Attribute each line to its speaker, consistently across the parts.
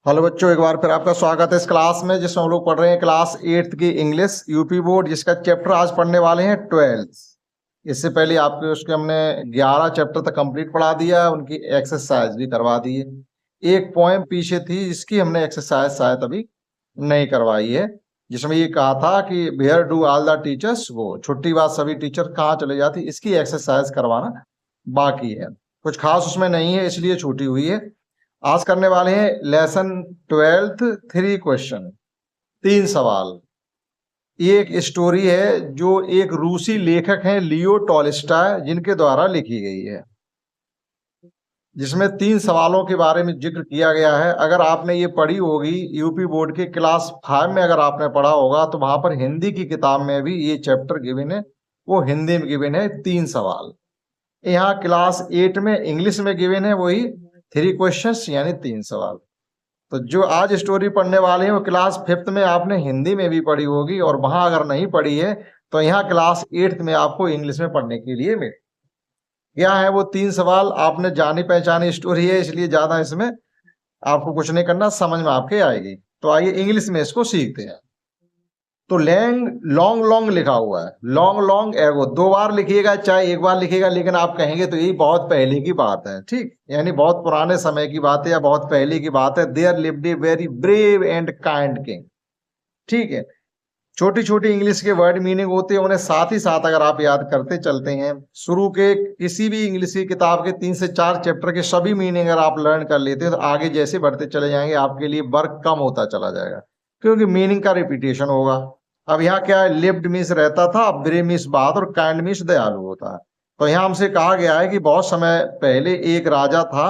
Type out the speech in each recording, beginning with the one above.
Speaker 1: Hello बच्चों, एक बार फिर आपका स्वागत है इस क्लास में जिसमें हम लोग पढ़ रहे हैं क्लास 8th की इंग्लिश यूपी बोर्ड, जिसका चैप्टर आज पढ़ने वाले हैं 12th। इससे पहले आपके उसके हमने 11 चैप्टर तक कंप्लीट पढ़ा दिया है, उनकी एक्सरसाइज भी करवा दी है। एक पोएम पीछे थी जिसकी हमने एक्सरसाइज शायद अभी नहीं करवाई है, जिसमें ये कहा था कि where do all the teachers go, छुट्टी बाद सभी टीचर कहाँ चले जाती, इसकी एक्सरसाइज करवाना बाकी है। कुछ खास उसमें नहीं है इसलिए छूटी हुई है। आज करने वाले हैं लेसन 12th 3 क्वेश्चन, 3 सवाल। ये एक स्टोरी है जो एक रूसी लेखक हैं लियो टॉल्स्टॉय, जिनके द्वारा लिखी गई है, जिसमें 3 सवालों के बारे में जिक्र किया गया है। अगर आपने ये पढ़ी होगी यूपी बोर्ड के क्लास 5 में, अगर आपने पढ़ा होगा तो वहां पर हिंदी की किताब में भी ये चैप्टर गिवन है, वो हिंदी में गिवन है 3 सवाल। यहाँ क्लास 8 में इंग्लिश में गिवन है वही 3 क्वेश्चंस यानी 3 सवाल। तो जो आज स्टोरी पढ़ने वाले हैं वो क्लास 5th में आपने हिंदी में भी पढ़ी होगी, और वहां अगर नहीं पढ़ी है तो यहाँ क्लास 8th में आपको इंग्लिश में पढ़ने के लिए मिले। क्या है वो 3 सवाल, आपने जानी पहचानी स्टोरी है इसलिए ज्यादा इसमें आपको कुछ नहीं करना, समझ में आपके आएगी। तो आइए इंग्लिश में इसको सीखते हैं। तो लैंग लॉन्ग लॉन्ग लिखा हुआ है, लॉन्ग लॉन्ग एगो 2 बार लिखिएगा चाहे 1 बार लिखिएगा, लेकिन आप कहेंगे तो यही बहुत पहले की बात है, ठीक, यानी बहुत पुराने समय की बात है या बहुत पहले की बात है। There lived a very brave and kind king, ठीक है। छोटी छोटी इंग्लिश के वर्ड मीनिंग होते हैं, उन्हें साथ ही साथ अगर आप याद करते चलते हैं, शुरू के किसी भी इंग्लिश की किताब के 3 से 4 चैप्टर के सभी मीनिंग अगर आप लर्न कर लेते हैं तो आगे जैसे बढ़ते चले जाएंगे आपके लिए वर्क कम होता चला जाएगा, क्योंकि मीनिंग का रिपीटेशन होगा। अब यहाँ क्या है, लिव्ड मीन्स रहता था, अब ब्रेव मीन्स बहादुर, काइंड मीन्स दयालु होता है। तो यहाँ हमसे कहा गया है कि बहुत समय पहले एक राजा था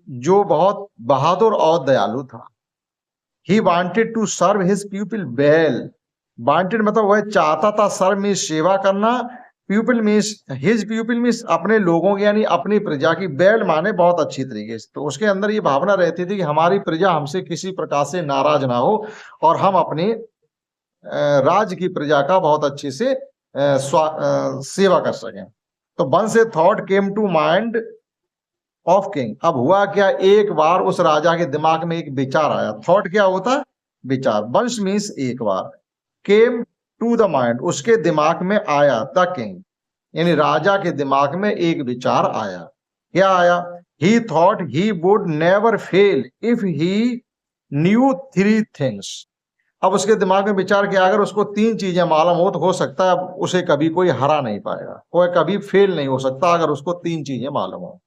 Speaker 1: जो बहुत बहादुर और दयालु था। He wanted to serve his people well. Wanted मतलब वह चाहता था, सर्व मीन्स सेवा करना, people means his people means अपने लोगों की यानी अपनी प्रजा की, वेल माने बहुत अच्छी तरीके से। तो उसके अंदर ये भावना रहती थी कि हमारी प्रजा हमसे किसी प्रकार से नाराज ना हो और हम अपनी राज्य की प्रजा का बहुत अच्छे से सेवा कर सकें। तो once a thought came to mind of king. अब हुआ क्या, एक बार उस राजा के दिमाग में एक विचार आया। थॉट क्या होता है, विचार। वंस मीन्स एक बार, केम टू द माइंड उसके दिमाग में आया, द किंग यानी राजा के दिमाग में एक विचार आया। क्या आया, ही thought he would never fail if he new 3 things. अब उसके दिमाग में विचार किया, अगर उसको 3 चीजें मालूम हो सकता है उसे कभी कोई हरा नहीं पाएगा, कोई कभी फेल नहीं हो सकता अगर उसको 3 चीजें मालूम हो।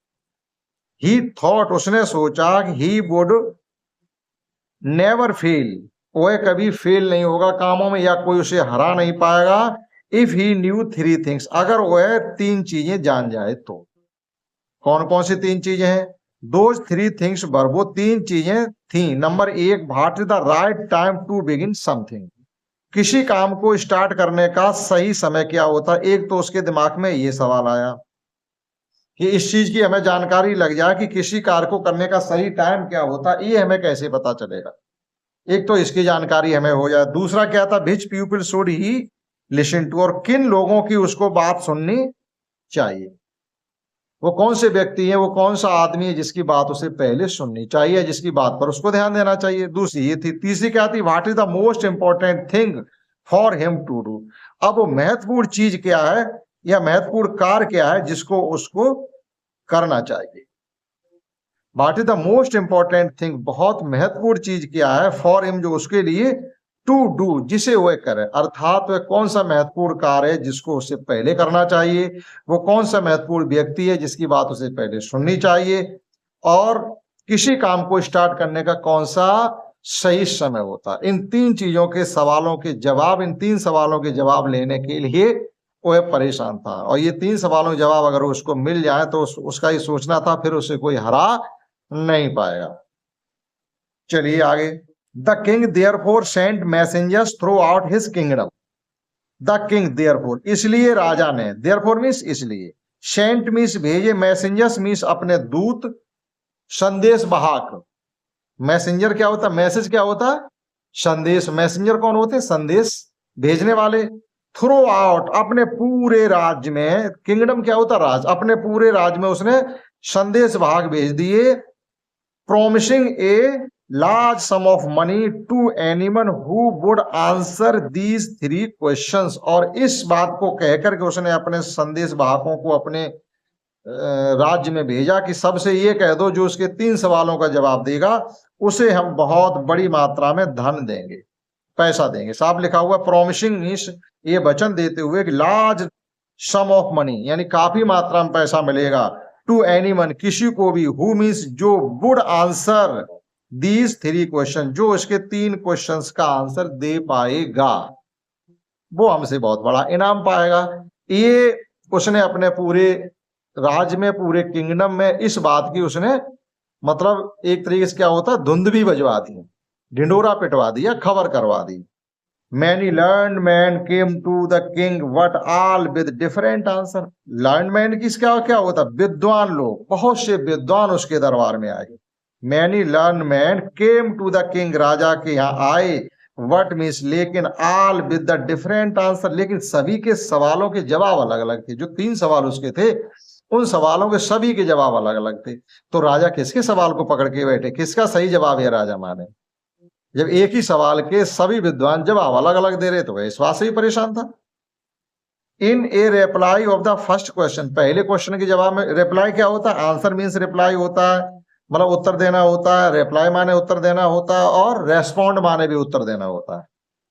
Speaker 1: ही थॉट उसने सोचा कि ही वुड नेवर फेल, वह कभी फेल नहीं होगा कामों में या कोई उसे हरा नहीं पाएगा। इफ ही न्यू 3 थिंग्स, अगर वह 3 चीजें जान जाए तो। कौन कौन सी 3 चीजें हैं, दोज 3 थिंग्स वर, वो 3 चीजें थी। Number 1, what is the right time to begin something, किसी काम को स्टार्ट करने का सही समय क्या होता है। एक तो उसके दिमाग में ये सवाल आया कि इस चीज की हमें जानकारी लग जाए कि किसी कार्य को करने का सही टाइम क्या होता है, ये हमें कैसे पता चलेगा। एक तो इसकी जानकारी हमें हो जाए। दूसरा क्या था, which people should he listen to, और किन लोगों की उसको बात सुननी चाहिए। वो कौन से व्यक्ति है, वो कौन सा आदमी है जिसकी बात उसे पहले सुननी चाहिए, जिसकी बात पर उसको ध्यान देना चाहिए। दूसरी ये थी। तीसरी क्या थी, what is the most important thing for him to do. अब वो महत्वपूर्ण चीज क्या है या महत्वपूर्ण कार्य क्या है जिसको उसको करना चाहिए। What is the most important thing, बहुत महत्वपूर्ण चीज क्या है, फॉर हिम जो उसके लिए, टू डू जिसे वह करे, अर्थात वह कौन सा महत्वपूर्ण कार्य है जिसको उसे पहले करना चाहिए, वो कौन सा महत्वपूर्ण व्यक्ति है जिसकी बात उसे पहले सुननी चाहिए, और किसी काम को स्टार्ट करने का कौन सा सही समय होता। इन 3 चीजों के सवालों के जवाब, इन 3 सवालों के जवाब लेने के लिए वह परेशान था। और ये 3 सवालों के जवाब अगर उसको मिल जाए तो उसका ही सोचना था, फिर उसे कोई हरा नहीं पाएगा। चलिए आगे। The king therefore sent messengers throughout his kingdom. The king therefore इसलिए राजा ने, देयरफॉर मीन्स इसलिए, सेंट मीन्स भेजे, मैसेंजर्स मीन्स अपने दूत, संदेश वाहक। मैसेंजर क्या होता, मैसेज क्या होता, संदेश। मैसेंजर कौन होते, संदेश भेजने वाले। थ्रू आउट अपने पूरे राज्य में, किंगडम क्या होता, राज, अपने पूरे राज्य में उसने संदेश वाहक भेज दिए। Promising a large sum of money to anyone who would answer these 3 questions. और इस बात को कहकर के उसने अपने संदेश वाहकों को अपने राज्य में भेजा कि सबसे ये कह दो जो उसके 3 सवालों का जवाब देगा उसे हम बहुत बड़ी मात्रा में धन देंगे, पैसा देंगे। साफ लिखा हुआ प्रोमिसिंग मीन्स ये वचन देते हुए कि लार्ज सम ऑफ मनी यानी काफी मात्रा में पैसा मिलेगा, टू एनीवन किसी को भी, हु मीन्स जो, वुड आंसर दीज 3 क्वेश्चन जो उसके 3 क्वेश्चंस का आंसर दे पाएगा वो हमसे बहुत बड़ा इनाम पाएगा। ये उसने अपने पूरे राज्य में, पूरे किंगडम में इस बात की उसने मतलब एक तरीके से क्या होता है धुंध भी बजवा दी, ढिंडोरा पिटवा दिया, खबर करवा दी। Many learned men came to the king, but all with different answer. Learned men की क्या होता? विद्वान लोग, बहुत से विद्वान उसके दरबार में आए। Many learned men came to the king, राजा के यहाँ आए, what means लेकिन all with the different answer, लेकिन सभी के सवालों के जवाब अलग अलग थे। जो 3 सवाल उसके थे उन सवालों के सभी के जवाब अलग अलग थे। तो राजा किसके सवाल को पकड़ के बैठे, किसका सही जवाब है राजा माने? जब एक ही सवाल के सभी विद्वान जवाब अलग अलग दे रहे तो वह इस बात से ही परेशान था। In a reply of the first question, पहले क्वेश्चन के जवाब में रिप्लाई क्या होता है? आंसर मीन्स रिप्लाई होता है, मतलब उत्तर देना होता है, रिप्लाई माने उत्तर देना होता है, और रेस्पॉन्ड माने भी उत्तर देना होता है।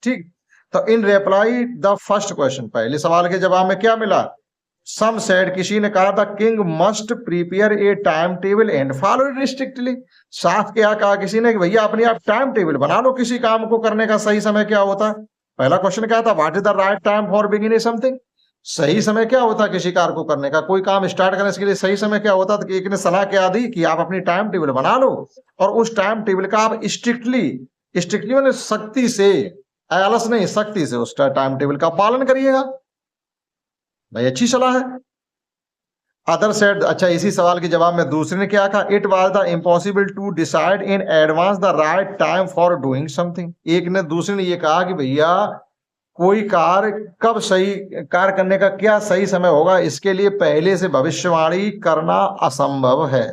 Speaker 1: ठीक, तो इन रिप्लाई द फर्स्ट क्वेश्चन, पहले सवाल के जवाब में क्या मिला? सम सेड, किसी ने कहा था, king must prepare a time table and follow it strictly. साथ क्या कहा किसी ने कि भैया अपने आप टाइम टेबल बना लो, किसी काम को करने का सही समय क्या होता है। पहला क्वेश्चन क्या था? What is the right time for beginning something, सही समय क्या होता है किसी कार्य को करने का, कोई काम स्टार्ट करने के लिए सही समय क्या होता है। तो एक ने सलाह क्या दी कि आप अपनी टाइम टेबल बना लो और उस टाइम टेबल का आप स्ट्रिक्टली मैंने सख्ती से, आलस नहीं सख्ती से उस टाइम टेबल का पालन करिएगा। भाई अच्छी सलाह है। अदर सेड, अच्छा इसी सवाल के जवाब में दूसरे ने क्या कहा? It was the impossible to decide in advance the right time for doing something. एक ने दूसरे ने ये कहा कि भैया कोई कार्य कब सही कार्य करने का क्या सही समय होगा, इसके लिए पहले से भविष्यवाणी करना असंभव है।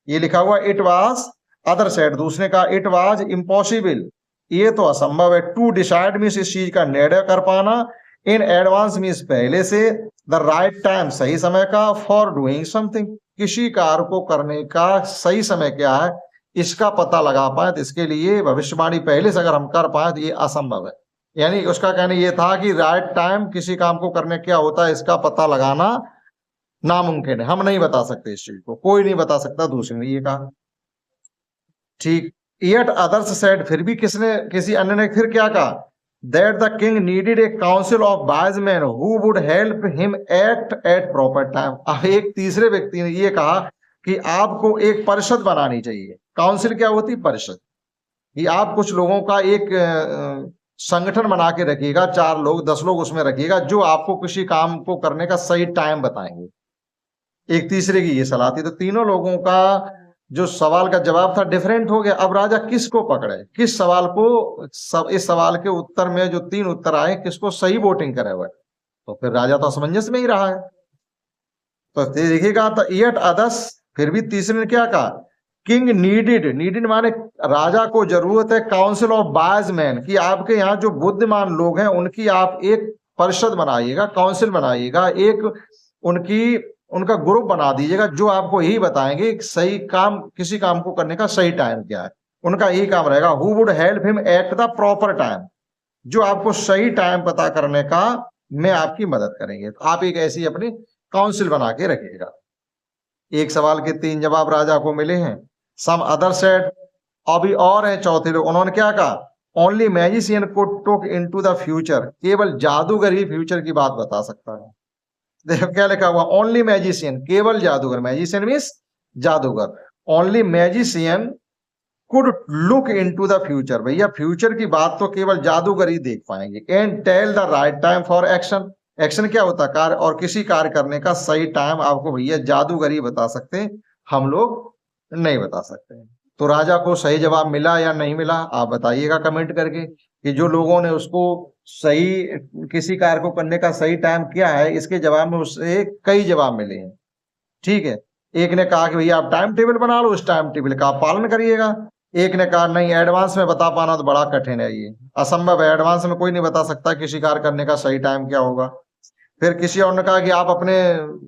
Speaker 1: ये लिखा हुआ इट वाज, अदर सेड दूसरे का, इट वाज इम्पॉसिबल, ये तो असंभव है, टू डिसाइड मीन्स इस चीज का निर्णय कर पाना, इन एडवांस मीन्स पहले से, द राइट टाइम सही समय का, फॉर डूइंग समथिंग किसी कार्य को करने का सही समय क्या है इसका पता लगा पाए, तो इसके लिए भविष्यवाणी पहले से अगर हम कर पाए तो ये असंभव है। यानी उसका कहना ये था कि राइट टाइम किसी काम को करने क्या होता है इसका पता लगाना नामुमकिन है, हम नहीं बता सकते इस चीज को, कोई नहीं बता सकता, दूसरे ने ये कहा। ठीक, yet others said, फिर भी किसी अन्य ने फिर क्या कहा? That the king needed a council of wise men who would help him act at proper time। अब एक तीसरे व्यक्ति ने ये कहा कि आपको एक परिषद बनानी चाहिए। काउंसिल क्या होती? परिषद। ये आप कुछ लोगों का एक संगठन बना के रखिएगा, 4 लोग 10 लोग उसमें रखिएगा जो आपको किसी काम को करने का सही टाइम बताएंगे। एक तीसरे की ये सलाह थी। तो तीनों लोगों का जो सवाल का जवाब था डिफरेंट हो गया। अब राजा किसको पकड़े, किस सवाल को, इस सवाल के उत्तर में जो 3 उत्तर आए किसको सही वोटिंग करे हुए, तो फिर राजा तो असमंजस में ही रहा है। तो देखिएगा, तो यट अदर्स, फिर भी तीसरे ने क्या कहा? किंग नीडेड माने राजा को जरूरत है काउंसिल ऑफ वाइज मैन, कि आपके यहाँ जो बुद्धिमान लोग हैं उनकी आप एक परिषद बनाइएगा, काउंसिल बनाइएगा, एक उनका ग्रुप बना दीजिएगा जो आपको यही बताएंगे सही काम, किसी काम को करने का सही टाइम क्या है। उनका यही काम रहेगा, who would help him at the proper time, जो आपको सही टाइम पता करने का में आपकी मदद करेंगे। तो आप एक ऐसी अपनी काउंसिल बना के रखिएगा। एक सवाल के 3 जवाब राजा को मिले हैं। सम अदर सेड, अभी और है चौथे लोग, उन्होंने क्या कहा? Only magician could talk into the future, केवल जादूगर ही फ्यूचर की बात बता सकता है। देखो क्या लिखा हुआ? ओनली मैजिशियन, केवल जादूगर, मैजिशियन मीन्स जादूगर, only magician could look into the future, भैया फ्यूचर की बात तो केवल जादूगर ही देख पाएंगे। And tell the right time for action, action क्या होता है? कार्य, और किसी कार्य करने का सही टाइम आपको भैया जादूगर ही बता सकते हैं, हम लोग नहीं बता सकते। तो राजा को सही जवाब मिला या नहीं मिला, आप बताइएगा कमेंट करके, कि जो लोगों ने उसको सही, किसी कार्य को करने का सही टाइम क्या है, इसके जवाब में उससे कई जवाब मिले हैं। ठीक है, एक ने कहा कि भैया आप टाइम टेबल बना लो, उस टाइम टेबल का आप पालन करिएगा। एक ने कहा नहीं, एडवांस में बता पाना तो बड़ा कठिन है, ये असंभव है, एडवांस में कोई नहीं बता सकता कि शिकार करने का सही टाइम क्या होगा। फिर किसी और ने कहा कि आप अपने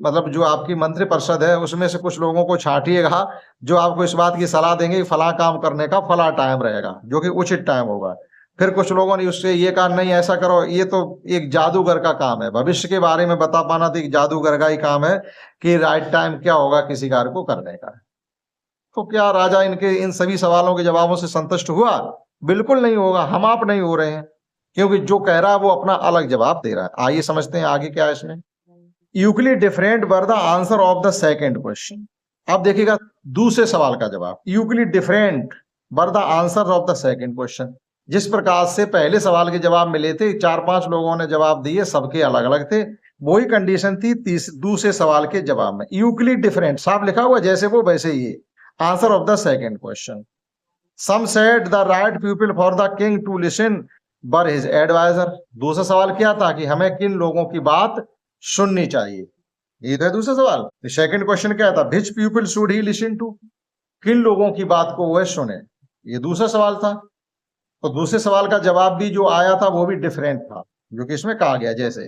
Speaker 1: मतलब जो आपकी मंत्रिपरिषद है उसमें से कुछ लोगों को छांटिएगा जो आपको इस बात की सलाह देंगे कि फला काम करने का फला टाइम रहेगा, जो कि उचित टाइम होगा। फिर कुछ लोगों ने उससे ये कहा नहीं ऐसा करो, ये तो एक जादूगर का काम है, भविष्य के बारे में बता पाना तो एक जादूगर का ही काम है कि राइट टाइम क्या होगा किसी कार्य को करने का। तो क्या राजा इनके इन सभी सवालों के जवाबों से संतुष्ट हुआ? बिल्कुल नहीं होगा, हम आप नहीं हो रहे हैं, क्योंकि जो कह रहा है वो अपना अलग जवाब दे रहा है। आइए समझते हैं आगे क्या है इसमें। Euclid different were the answer of the second question. अब देखिएगा दूसरे सवाल का जवाब, Euclid different were the answer of the second question. जिस प्रकार से पहले सवाल के जवाब मिले थे, 4-5 लोगों ने जवाब दिए, सबके अलग अलग थे, वही कंडीशन थी दूसरे सवाल के जवाब में। यूक्लिड डिफरेंट साफ लिखा हुआ, जैसे वो वैसे ही answer of the second question. Some said the right people for the king to listen were his advisor. दूसरा सवाल क्या था कि हमें किन लोगों की बात सुननी चाहिए, ये था दूसरा सवाल। सेकंड क्वेश्चन क्या था, which people should he listen to, किन लोगों की बात को वह सुने, ये दूसरा सवाल था। तो दूसरे सवाल का जवाब भी जो आया था वो भी डिफरेंट था, जो कि इसमें कहा गया जैसे।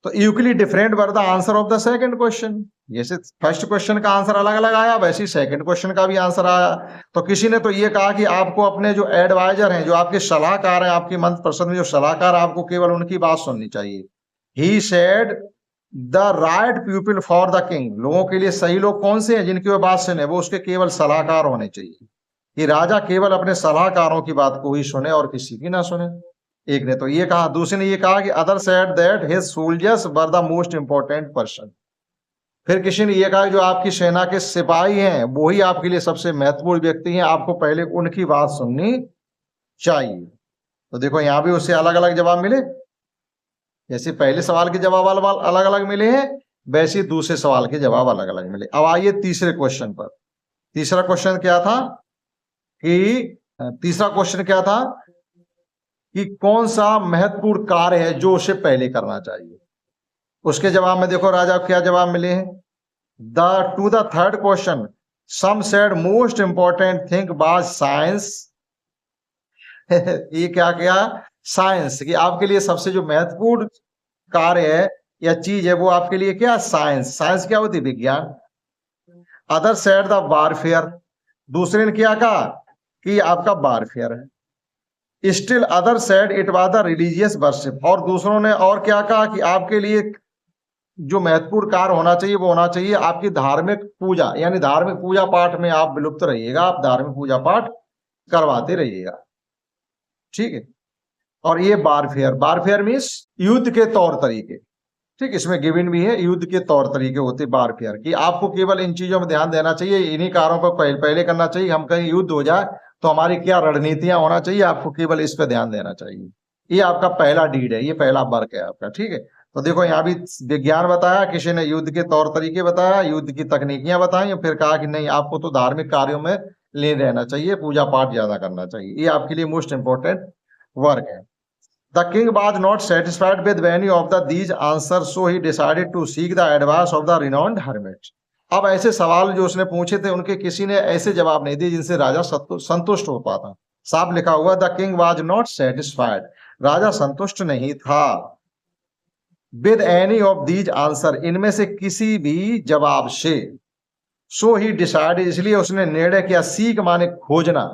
Speaker 1: तो Euclid different were the answer of the second question. जैसे फर्स्ट क्वेश्चन का आंसर अलग अलग आया, वैसे ही सेकंड क्वेश्चन का भी आंसर आया। तो किसी ने तो ये कहा कि आपको अपने जो एडवाइजर हैं, जो आपके सलाहकार हैं, आपकी मंत्रिपरिषद में जो सलाहकार, आपको केवल उनकी बात सुननी चाहिए। He said the right people for the king, लोगों के लिए सही लोग कौन से हैं जिनकी वो बात सुने, वो उसके केवल सलाहकार होने चाहिए। कि राजा केवल अपने सलाहकारों की बात को ही सुने और किसी की ना सुने। एक ने तो ये कहा, दूसरे ने ये कहा कि other said that his soldiers were the most important person. फिर किसी ने ये कहा जो आपकी सेना के सिपाही हैं वो ही आपके लिए सबसे महत्वपूर्ण व्यक्ति हैं, आपको पहले उनकी बात सुननी चाहिए। तो देखो यहां भी उससे अलग अलग जवाब मिले, जैसे पहले सवाल के जवाब अलग अलग मिले हैं, वैसे दूसरे सवाल के जवाब अलग अलग मिले। अब आइए तीसरे क्वेश्चन पर। तीसरा क्वेश्चन क्या था कि कौन सा महत्वपूर्ण कार्य है जो उसे पहले करना चाहिए। उसके जवाब में देखो राजा क्या जवाब मिले हैं। To the third question some said most important thing was science. ये क्या साइंस, कि आपके लिए सबसे जो महत्वपूर्ण कार्य है या चीज है वो आपके लिए क्या, साइंस। साइंस क्या होती है, विज्ञान। अदर सेड द वारफेयर, दूसरे ने क्या कहा कि आपका वारफेयर है। Still other said it was the religious worship, और दूसरों ने और क्या कहा कि आपके लिए जो महत्वपूर्ण कार्य होना चाहिए वो होना चाहिए आपकी धार्मिक पूजा, यानी धार्मिक पूजा पाठ में आप विलुप्त रहिएगा, आप धार्मिक पूजा पाठ करवाते रहिएगा, ठीक है। और ये वारफेयर मीन्स युद्ध के तौर तरीके, ठीक, इसमें गिवन भी है, युद्ध के तौर तरीके होते वारफेयर की। आपको केवल इन चीजों में ध्यान देना चाहिए, इन्हीं कार्यों पर पहले करना चाहिए। हम कहीं युद्ध हो जाए तो हमारी क्या रणनीतियां होना चाहिए, आपको केवल इस पर ध्यान देना चाहिए। ये आपका पहला डीड है, ये पहला वर्क है आपका, ठीक है। तो देखो यहाँ भी विज्ञान बताया, किसी ने युद्ध के तौर तरीके बताया, युद्ध की तकनीकियां बताई, और फिर कहा कि नहीं आपको तो धार्मिक कार्यों में लीन रहना चाहिए, पूजा पाठ ज्यादा करना चाहिए। ये आपके लिए मोस्ट इंपॉर्टेंट वर्क है। The king was not satisfied with any of these answers, so he decided to seek the advice of the renowned hermit. अब ऐसे सवाल जो उसने पूछे थे उनके किसी ने ऐसे जवाब नहीं दिए जिनसे राजा संतुष्ट हो पाता। साफ लिखा हुआ the king was not satisfied, राजा संतुष्ट नहीं था। With any of these answer, इनमें से किसी भी जवाब से। सो ही डिसाइडेड, इसलिए उसने निर्णय किया, सीक माने खोजना,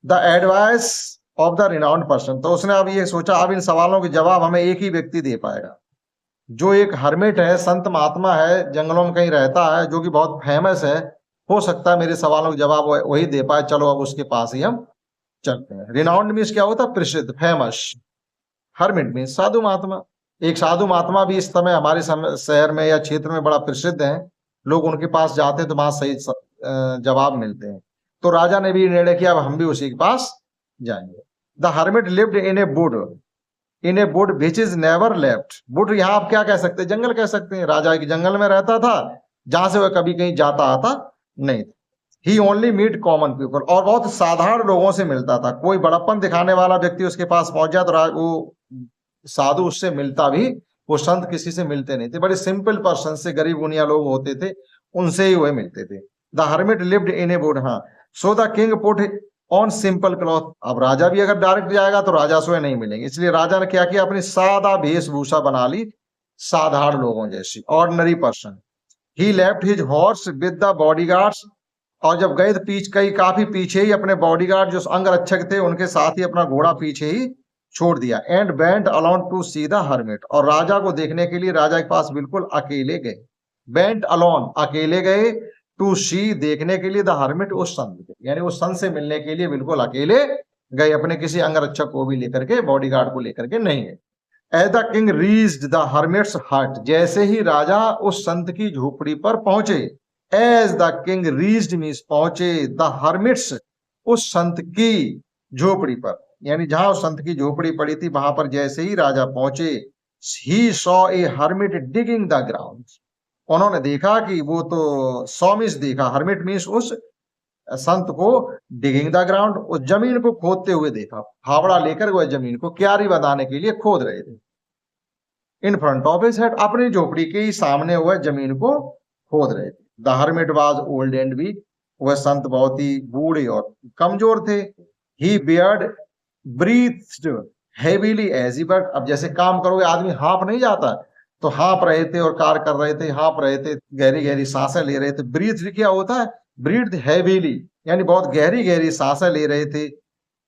Speaker 1: the advice of the renowned person. तो उसने अब ये सोचा अब इन सवालों के जवाब हमें एक ही व्यक्ति दे पाएगा, जो एक हर्मिट है, संत महात्मा है, जंगलों में कहीं रहता है, जो कि बहुत फेमस है, हो सकता है मेरे सवालों के जवाब वही दे पाए। चलो अब उसके पास ही हम चलते हैं। रिनाउंड मीन्स क्या होता है, प्रसिद्ध, फेमस। हर्मिट मीन्स साधु महात्मा। एक साधु महात्मा भी इस समय हमारे शहर में या क्षेत्र में बड़ा प्रसिद्ध है, लोग उनके पास जाते हैं तो वहां सही जवाब मिलते हैं। तो राजा ने भी निर्णय किया अब हम भी उसी के पास जाएंगे। The hermit lived in a would which is never left. Would यहाँ आप क्या कह सकते हैं, जंगल कह सकते हैं। राजा के जंगल में रहता था जहां से वह कभी कहीं जाता आता नहीं था। ही ओनली मीट कॉमन पीपल, और बहुत साधारण लोगों से मिलता था। कोई बड़प्पन दिखाने वाला व्यक्ति उसके पास पहुंच जाए तो वो साधु उससे मिलता भी, वो संत किसी से मिलते नहीं थे। बड़े सिंपल पर्सन से, गरीब गुनिया लोग होते थे, उनसे ही वह मिलते थे। The hermit lived in a wood, हाँ। So the king put on simple cloth, अब राजा भी अगर डायरेक्ट जाएगा तो राजा से नहीं मिलेंगे, इसलिए राजा ने क्या किया, अपनी सादा वेशभूषा बना ली, साधारण लोगों जैसी, ordinary person. He left his horse with the bodyguards, और जब गए तो कई काफी पीछे ही अपने बॉडीगार्ड जो अंगरक्षक थे उनके साथ ही अपना घोड़ा पीछे ही छोड़ दिया। And went alone to see the hermit, और राजा को देखने के लिए राजा के पास बिल्कुल अकेले गए। वेंट अलोन, अकेले गए, टू सी, देखने के लिए, द हर्मिट, उस संत के, यानी उस संत से मिलने के लिए बिल्कुल अकेले गए, अपने किसी अंगरक्षक को भी लेकर के, बॉडीगार्ड को लेकर के नहीं गए। As the king reached the hermit's hut, जैसे ही राजा उस संत की झोपड़ी पर पहुंचे, as the king reached means पहुंचे, द हर्मिट्स, उस संत की झोपड़ी पर, यानी जहां उस संत की झोपड़ी पड़ी थी वहां पर जैसे ही राजा पहुंचे, he saw a hermit digging the ground, उन्होंने देखा कि वो तो सॉ मींस देखा, हर्मिट मींस उस संत को, डिगिंग द ग्राउंड, उस जमीन को खोदते हुए देखा, फावड़ा लेकर वह जमीन को क्यारी बनाने के लिए खोद रहे थे। In front of his head, अपनी झोपड़ी के ही सामने वह जमीन को खोद रहे थे। The hermit was old and weak, वह संत बहुत ही बूढ़े और कमजोर थे। He beard breathed heavily as he worked, अब जैसे काम करोगे आदमी हाँप नहीं जाता, तो हाँप रहे थे और कार्य कर रहे थे, हाँप रहे थे, गहरी गहरी सांसें ले रहे थे। ब्रीथ क्या होता है, ब्रीथ हैवीली, यानी बहुत गहरी गहरी सांसें ले रहे थे।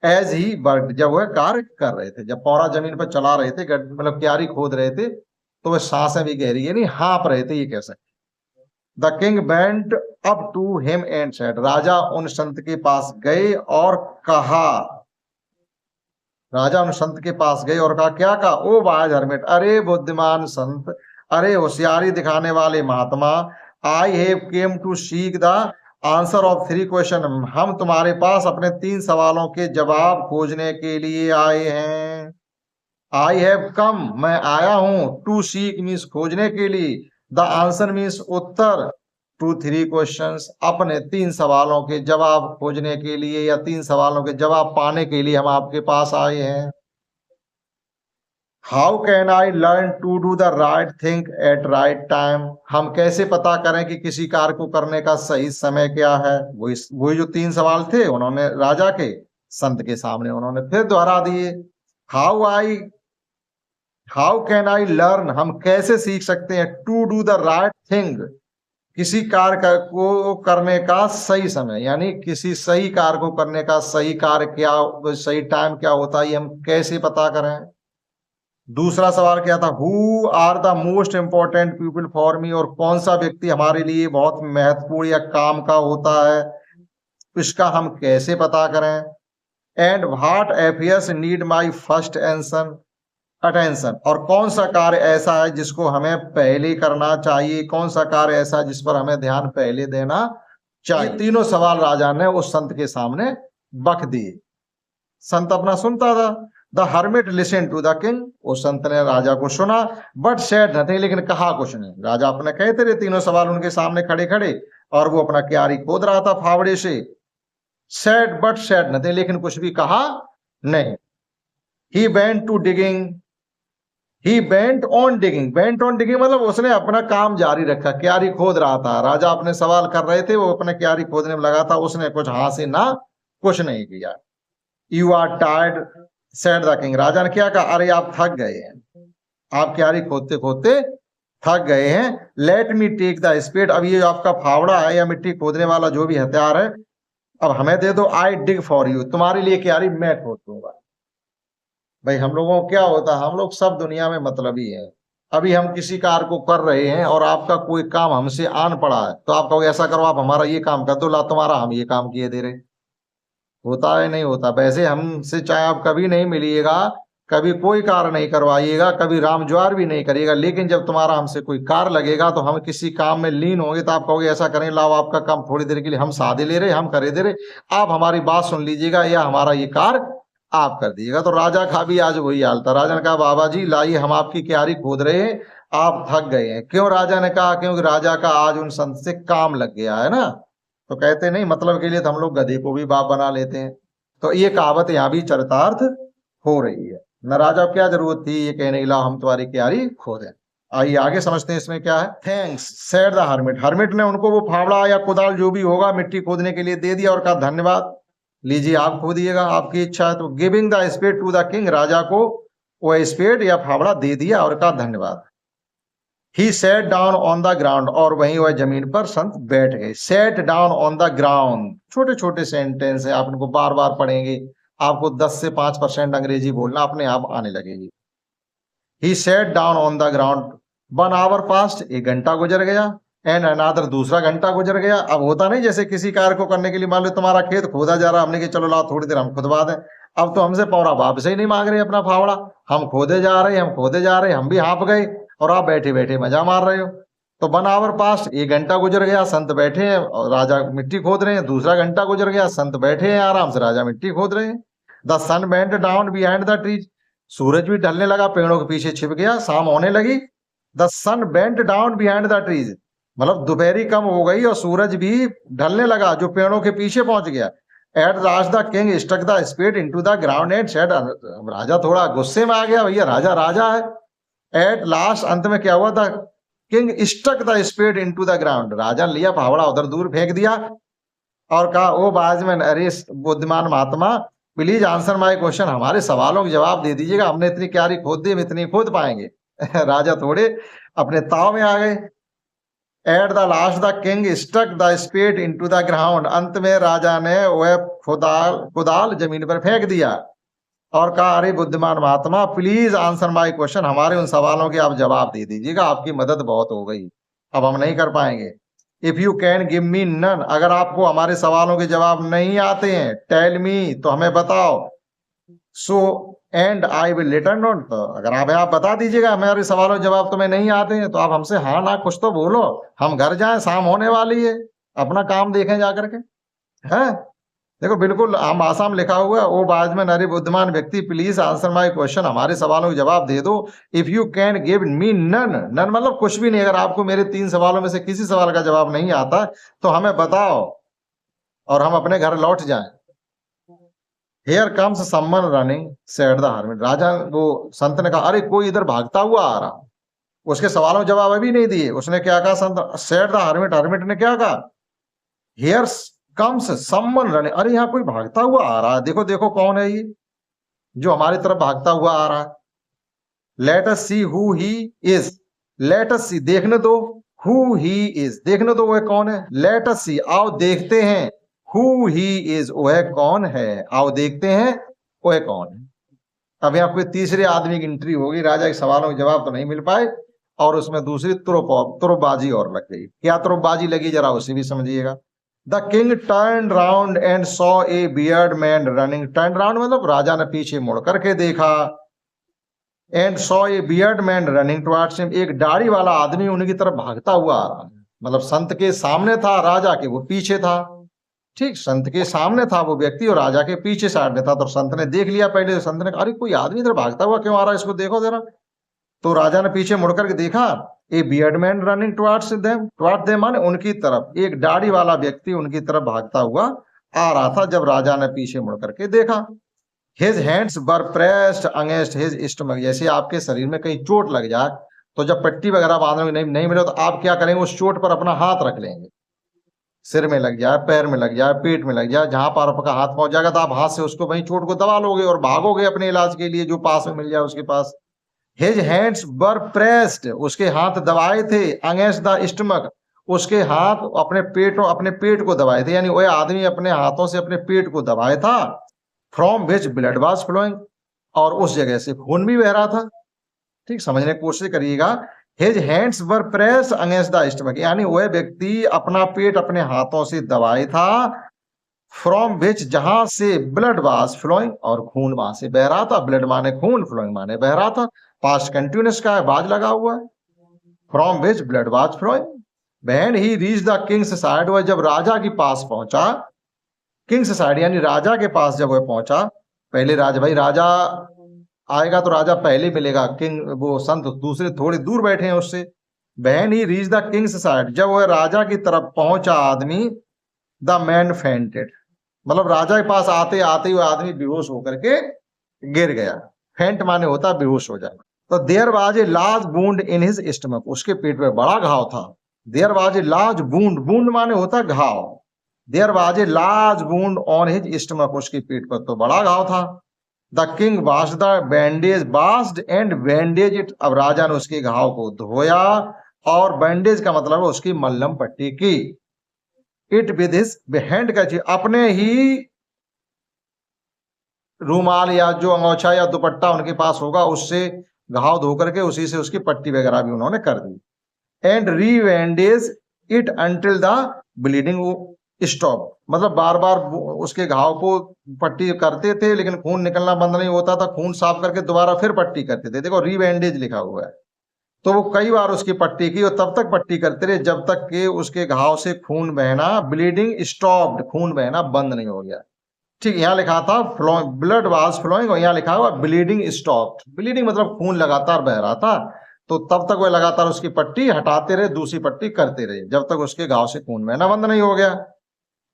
Speaker 1: एज ही वर्कड, जब वह कार्य कर रहे थे, जब पौरा जमीन पर चला रहे थे, मतलब क्यारी खोद रहे थे, तो वह सांसें भी गहरी, यानी हाँप रहे थे, ये कह सकते। The king bent up to him and said, राजा उन संत के पास गए और कहा, राजा उन संत के पास गए और कहा, क्या कहा, ओ वाइज हर्मिट, अरे बुद्धिमान संत, अरे होशियारी दिखाने वाले महात्मा, I have came to seek the answer of 3 question, हम तुम्हारे पास अपने 3 सवालों के जवाब खोजने के लिए आए हैं। आई हैव कम, मैं आया हूं, टू सीक मीन्स खोजने के लिए, द आंसर मीन्स उत्तर, टू 3 क्वेश्चंस, अपने 3 सवालों के जवाब खोजने के लिए या 3 सवालों के जवाब पाने के लिए हम आपके पास आए हैं। How can I learn to do the right thing at right time, हम कैसे पता करें कि किसी कार्य को करने का सही समय क्या है। वही जो 3 सवाल थे उन्होंने राजा के संत के सामने उन्होंने फिर दोहरा दिए। हाउ कैन आई लर्न, हम कैसे सीख सकते हैं, to do the right thing, किसी कार्य को करने का सही समय, यानी किसी सही कार्य को करने का सही कार्य क्या, सही टाइम क्या होता है, ये हम कैसे पता करें। दूसरा सवाल क्या था, who are the most important people for me, और कौन सा व्यक्ति हमारे लिए बहुत महत्वपूर्ण या काम का होता है, इसका हम कैसे पता करें। And what affairs need my first attention, और कौन सा कार्य ऐसा है जिसको हमें पहले करना चाहिए, कौन सा कार्य ऐसा है जिस पर हमें ध्यान पहले देना चाहिए। तीनों सवाल राजा ने उस संत के सामने बक दिए। संत अपना सुनता था। The hermit listen to the king, उस संत ने राजा को सुना, बट सेड नथिंग, लेकिन कहा कुछ नहीं। राजा अपने कहते रहे, तीनों सवाल उनके सामने खड़े खड़े, और वो अपना क्यारी खोद रहा था फावड़े से। सेड बट सेड नथिंग, लेकिन कुछ भी कहा नहीं। He went to digging, he bent on digging, bent on digging मतलब उसने अपना काम जारी रखा, क्यारी खोद रहा था। राजा अपने सवाल कर रहे थे, वो अपने क्यारी खोदने में लगा था, उसने कुछ हाथ से ना कुछ नहीं किया। You are tired said the king, राजा ने क्या कहा, अरे आप थक गए हैं, आप क्यारी खोदते खोदते थक गए हैं। Let me take the spade, अब ये आपका फावड़ा है या मिट्टी खोदने वाला जो भी हथियार है, अब हमें दे दो। आई डिग फॉर यू, तुम्हारे लिए क्यारी मैं खोद दूंगा। भाई हम लोगों को क्या होता है, हम लोग सब दुनिया में मतलबी है। अभी हम किसी कार्य को कर रहे हैं और आपका कोई काम हमसे आन पड़ा है, तो आप कहोगे ऐसा करो, आप हमारा ये काम कर दो, ला तुम्हारा हम ये काम किए दे रहे। होता है नहीं होता। वैसे हमसे चाहे आप कभी नहीं मिलिएगा, कभी कोई कार्य नहीं करवाइएगा, कभी राम ज्वार भी नहीं करिएगा, लेकिन जब तुम्हारा हमसे कोई कार्य लगेगा तो हम किसी काम में लीन होंगे, तो आप कहोगे ऐसा करें, लाओ आपका काम थोड़ी देर के लिए हम सादे ले रहे, हम करे दे रहे, आप हमारी बात सुन लीजिएगा या हमारा ये कार्य आप कर दीजिएगा। तो राजा का भी आज वही हाल था। राजा ने कहा, बाबा जी लाइए, हम आपकी क्यारी खोद रहे हैं, आप थक गए हैं। क्यों? राजा ने कहा, क्योंकि राजा का आज उन संत से काम लग गया है ना। तो कहते नहीं, मतलब के लिए तो हम लोग गधे को भी बाप बना लेते हैं। तो ये कहावत यहाँ भी चरितार्थ हो रही है। न राजा को क्या जरूरत थी ये कहने की, लाओ हम तुम्हारी क्यारी खोदें। आइए आगे समझते हैं इसमें क्या है। Thanks said the hermit, hermit ने उनको वो फावड़ा या कुदाल जो भी होगा मिट्टी खोदने के लिए दे दिया और कहा धन्यवाद, लीजिए आप खोदिएगा, आपकी इच्छा है। तो giving the spade to the king, राजा को वो स्पेड या फावड़ा दे दिया और कहा धन्यवाद। He sat down on the ground, और वहीं वह जमीन पर संत बैठ गए। Sat down on the ground, छोटे छोटे सेंटेंस है, आप इनको बार बार पढ़ेंगे, आपको 10 से 5% अंग्रेजी बोलना अपने आप आने लगेगी। He sat down on the ground, 1 hour past, 1 घंटा गुजर गया, एंड अनादर, दूसरा घंटा गुजर गया। अब होता नहीं जैसे किसी कार्य को करने के लिए, मान लो तुम्हारा खेत खोदा जा रहा, हमने कि चलो लाओ थोड़ी देर हम खुदवा दें। अब तो हमसे पौरा वापस ही नहीं मांग रहे अपना फावड़ा, हम खोदे जा रहे, हम खोदे जा रहे, हम भी हाँप गए और आप बैठे बैठे मजा मार रहे हो। तो 1 आवर पास्ट, 1 घंटा गुजर गया, संत बैठे हैं और राजा मिट्टी खोद रहे हैं। दूसरा घंटा गुजर गया, संत बैठे हैं आराम से, राजा मिट्टी खोद रहे हैं। The sun went down behind the trees, सूरज भी ढलने लगा, पेड़ों के पीछे छिप गया, शाम होने लगी। The sun bent down behind the trees, मतलब दोपहरी कम हो गई और सूरज भी ढलने लगा, जो पेड़ों के पीछे पहुंच गया। At last the king stuck the spade into the ground and said, राजा थोड़ा गुस्से में आ गया, भैया राजा राजा है। एट लास्ट, अंत में क्या हुआ था, king stuck the spade into the ground, राजा लिया फावड़ा उधर दूर फेंक दिया और कहा ओ बाजमैन, अरे बुद्धिमान महात्मा, प्लीज आंसर माय क्वेश्चन, हमारे सवालों के जवाब दे दीजिएगा, हमने इतनी क्यारी खोद दी, हम इतनी खोद पाएंगे। राजा थोड़े अपने ताव में आ गए। At the last the king stuck the spade into the ground, अंत में राजा ने वह कुदाल जमीन पर फेंक दिया और कहा अरे बुद्धिमान महात्मा, प्लीज आंसर माय क्वेश्चन, हमारे उन सवालों के आप जवाब दे दीजिएगा, आपकी मदद बहुत हो गई, अब हम नहीं कर पाएंगे। If you can give me none, अगर आपको हमारे सवालों के जवाब नहीं आते हैं, टेल मी, तो हमें बताओ, so and I will return on, तो अगर आप बता दीजिएगा हमारे सवालों के जवाब तुम्हें नहीं आते हैं तो आप हमसे हाँ ना कुछ तो बोलो, हम घर जाएं, शाम होने वाली है, अपना काम देखें जाकर के। है देखो बिल्कुल आम भाषा में लिखा हुआ है, ओ बाजमैन, अरे बुद्धिमान व्यक्ति, प्लीज आंसर माय क्वेश्चन, हमारे सवालों के जवाब दे दो। If you can give me none, none मतलब कुछ भी नहीं, अगर आपको मेरे 3 सवालों में से किसी सवाल का जवाब नहीं आता तो हमें बताओ और हम अपने घर लौट जाएं। Here comes someone running, said the hermit, राजा वो संत ने कहा अरे कोई इधर भागता हुआ आ रहा। उसके सवालों के जवाब अभी नहीं दिए, उसने क्या कहा, संत said the hermit, hermit ने क्या कहा, Here comes someone running, अरे यहाँ कोई भागता हुआ आ रहा है, देखो देखो कौन है ये जो हमारी तरफ भागता हुआ आ रहा है। Let us see who he is, let us see, देखने दो, who he is, देखने दो वह कौन है। Let us see, आओ देखते हैं, who he is, वह कौन है, आओ देखते हैं वह कौन है। अब यहाँ कोई तीसरे आदमी की एंट्री होगी, राजा के सवालों के जवाब तो नहीं मिल पाए और उसमें दूसरी तुरुपबाजी और लग गई। क्या तुरुपबाजी लगी जरा उसे भी समझिएगा। The king turn round and saw a beard man running, turn round मतलब राजा ने पीछे मुड़ करके देखा, and saw a beard man running towards him, एक दाढ़ी वाला आदमी उनकी तरफ भागता हुआ आ रहा है, मतलब संत के सामने था, राजा के वो पीछे था। ठीक, संत के सामने था वो व्यक्ति और राजा के पीछे साइड में था। तो संत ने देख लिया पहले, संत ने कहा अरे कोई आदमी इधर भागता हुआ क्यों आ रहा है, इसको देखो जरा। तो राजा ने पीछे मुड़ करके देखा, a beard man running towards them माने उनकी तरफ, एक दाढ़ी वाला व्यक्ति उनकी तरफ भागता हुआ आ रहा था। जब राजा ने पीछे मुड़ करके देखा, his hands were pressed against his stomach, जैसे आपके शरीर में कहीं चोट लग जाए तो जब पट्टी वगैरह बांधने नहीं मिले तो आप क्या करेंगे, उस चोट पर अपना हाथ रख लेंगे, सिर में लग जाए, पैर में लग जाए, पेट में लग जाए, जहां पर आपका हाथ पहुंच जाएगा तो आप हाथ से उसको वहीं चोट को दबा लोगे और भागोगे अपने इलाज के लिए जो पास में मिल जाए उसके पास। हिज हैंड्स वर प्रेस्ड, उसके हाथ दबाए थे, अगेंस्ट द स्टमक, उसके हाथ अपने पेट को दबाए थे, यानी वह आदमी अपने हाथों से अपने पेट को दबाया था। From which blood was flowing, और उस जगह से खून भी बह रहा था। ठीक, समझने की कोशिश करिएगा। His hands were press against the stomach, यानी वह व्यक्ति अपना पेट अपने हाथों से दबाए था। फ्रॉम विच, जहां से ब्लड वाज फ्लोइंग, और खून वहां से बह रहा था। ब्लड माने खून, फ्लोइंग माने बह रहा था। पास्ट कंटिन्यूअस का है, बाज लगा हुआ है। From which blood was flowing when he reach the king's side, वह जब राजा के पास पहुंचा, किंग्स साइड यानी राजा के पास जब वह पहुंचा, पहले राजा, भाई राजा आएगा तो राजा पहले मिलेगा, किंग वो संत दूसरे थोड़ी दूर बैठे हैं उससे। बहन ही रीच द किंग्स साइड, जब वह राजा की तरफ पहुंचा आदमी, द मैन फेंटेड, मतलब राजा के पास आते आते हुए आदमी बेहोश होकर के गिर गया। फेंट माने होता बेहोश हो जाना। तो there was a large wound in his stomach, उसके पेट में बड़ा घाव था। There was a large wound, wound माने होता घाव। There was a large wound on his stomach, उसके पेट पर तो बड़ा घाव था। The king washed the bandage, washed and bandage it, अब राजा ने उसके घाव को धोया और बैंडेज का मतलब है उसकी मल्लम पट्टी की। इट विद हिज हैंड कर्चीफ, अपने ही रूमाल या जो अंगोछा या दुपट्टा उनके पास होगा उससे घाव धो करके उसी से उसकी पट्टी वगैरह भी उन्होंने कर दी। And rebandaged it until the bleeding stop, मतलब बार बार उसके घाव को पट्टी करते थे लेकिन खून निकलना बंद नहीं होता था, खून साफ करके दोबारा फिर पट्टी करते थे। देखो रीवेंडेज लिखा हुआ है, तो वो कई बार उसकी पट्टी की और तब तक पट्टी करते रहे जब तक कि उसके घाव से खून बहना, ब्लीडिंग स्टॉप्ड, खून बहना बंद नहीं हो गया। ठीक, यहाँ लिखा था ब्लड वाज फ्लोइंग और यहाँ लिखा हुआ ब्लीडिंग स्टॉप्ड। ब्लीडिंग मतलब खून लगातार बह रहा था, तो तब तक वह लगातार उसकी पट्टी हटाते रहे, दूसरी पट्टी करते रहे जब तक उसके घाव से खून बहना बंद नहीं हो गया।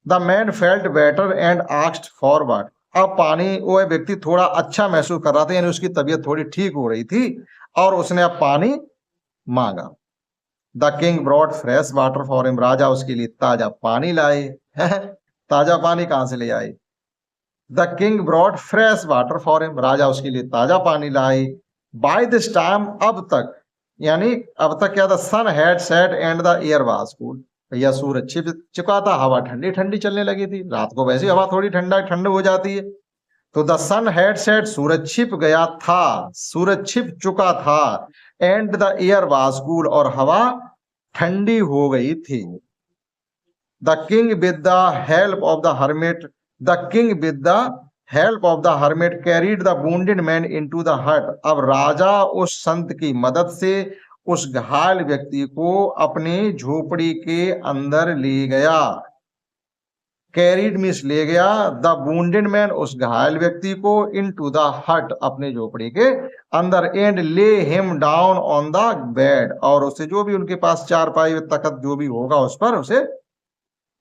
Speaker 1: The man felt better and asked for water, अब पानी, वो व्यक्ति थोड़ा अच्छा महसूस कर रहा था, यानी उसकी तबीयत थोड़ी ठीक हो रही थी और उसने अब पानी मांगा। The king brought fresh water for him, राजा उसके लिए ताजा पानी लाए। ताजा पानी कहां से ले आए? The king brought fresh water for him, राजा उसके लिए ताजा पानी लाए। बाय दिस टाइम, अब तक, यानी अब तक क्या था? Sun had set and the air was cool, भैया सूरज छिप चुका था, हवा ठंडी ठंडी चलने लगी थी। रात को वैसे हवा थोड़ी ठंड हो जाती है। तो द सन हैड सेट, सूरज छिप गया था, सूरज छिप चुका था। And the air was cool, और हवा ठंडी हो गई थी। The king with the help of the hermit, the king with the help of the hermit carried the wounded man into the हट, अब राजा उस संत की मदद से उस घायल व्यक्ति को अपनी झोपड़ी के अंदर ले गया। कैरीड मीन्स ले गया, द वुंडेड मैन उस घायल व्यक्ति को, इनटू द हट अपने झोपड़ी के अंदर, एंड ले him down on the bed, और उसे जो भी उनके पास चारपाई तख्त जो भी होगा उस पर उसे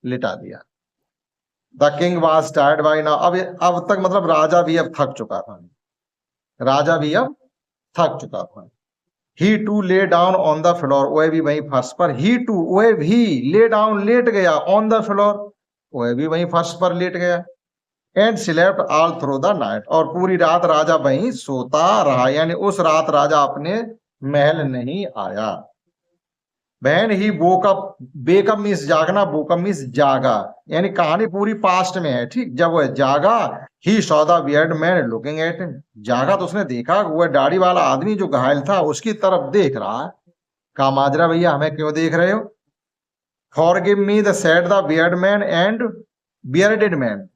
Speaker 1: लिटा दिया। The king was tired by now, अब तक मतलब राजा भी अब थक चुका था, राजा भी अब थक चुका था। He too lay down on the floor, वह भी वही फर्श पर, ही टू वह भी ले डाउन लेट गया, ऑन द फ्लोर वह भी वही फर्श पर लेट गया। And slept all through the night, और पूरी रात राजा वहीं सोता रहा, यानी उस रात राजा अपने महल नहीं आया। बहन ही वोकअप, वेकअप मीन्स जागना, वोकअप मीन्स जागा, यानी कहानी पूरी पास्ट में है। ठीक, जब वह जागा, he saw the weird man looking at him, जागा तो उसने देखा वह दाढ़ी वाला आदमी जो घायल था उसकी तरफ देख रहा है। कहा, माजरा भैया हमें क्यों देख रहे हो? Forgive me the said the beard man and bearded man,